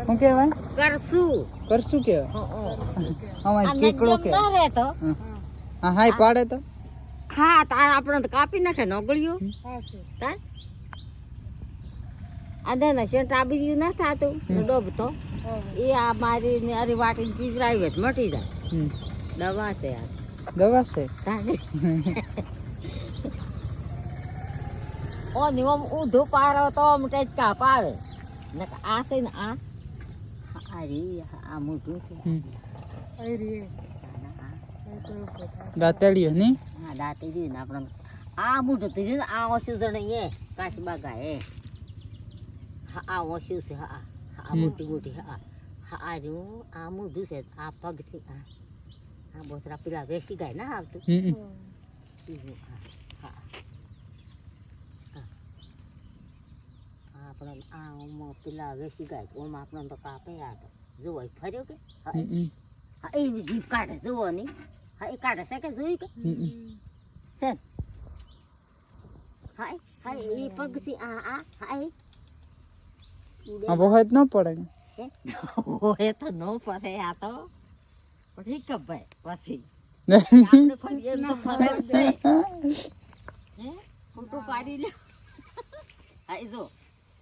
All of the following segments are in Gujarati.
શું કહેવાય? કરશું. કરશું કહેવાય. અમારે કેકડો કહેવાય. હા હાય પાડે તો હા તાર આપણે તો કાપી નાખે નોગળ્યું તાર આધા ને શેઠ આબી ગયું ના થાતું ડોબતો એ આ મારી ને અરે વાટીને પીવરાવે મટી જાય. દવા છે આ દવા છે. ઓ નિયમ ઊંધો પારો તો આમ ટેચકા પાવે ને આ છે ને આ આ મોટું છે. દાંતેડીઓ ની હા દાંતેડી ને આપણે આ મોટું થઈ ને આ ઓછું જણે એ કાચી બાગા એ હા આ ઓછું છે. હા આ મોટી મોટી હા હા આ જો આ મોટું છે. આ પગ છે. આ બોતરા પેલા વેસી ગાય ના આવતું. આપણે આ પેલા વેસી ગાય ઓમાં આપણે તો કાપે આ તો જોવો ફર્યો કે હા એ જીભ કાઢે જોવો નહીં. હા એ કાઢે છે કે જોયું કે છે. હા હા એ પગ છે. આ આ હા આ બહુ જ ન પડે. એ તો ન પડે આ તો પછી કપાય પછી આપણે ફરી એમ તો ફરે છે હે ફોટો પાડી લે. હા જો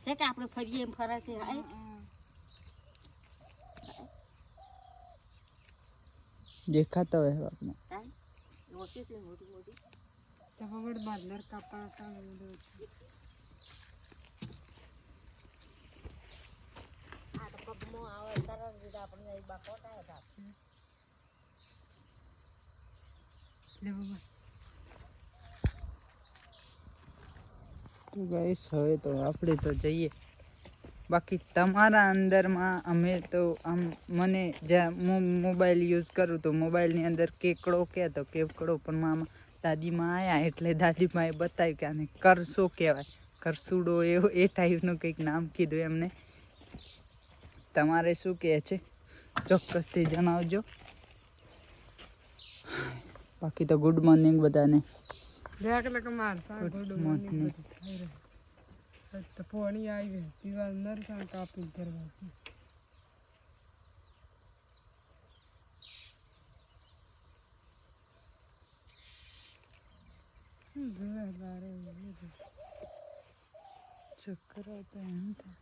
છે કે આપણે ફરીએ એમ ફરે છે. હા દેખાતા હોય આપણે મોટી છે મોટી મોટી તવડ બાંધર કાપા કા આ તો પગમાં આવે તરત જ આપણે એ બાકોટા હતા. લે બાબા તો ગાઈસ હવે તો આપણે તો જઈએ. બાકી તમારા અંદરમાં અમે તો આમ મને જ્યાં મોબાઈલ યુઝ કરું તો મોબાઈલની અંદર કેકડો કહેતો કેકડો પણ મામા દાદીમાં આવ્યા એટલે દાદીમાએ બતાવ્યું કે આને કરસો કહેવાય. કરસુડો એવો એ ટાઈપનું કંઈક નામ કીધું એમને. તમારે શું કહે છે ચોક્કસથી જણાવજો. બાકી તો ગુડ મોર્નિંગ બધાને. લેક માર સા ગુડ મોર્નિંગ તો પાણી આવી પીવા નરસા કાપી કરવા ચક્કર આવતા એમ થાય.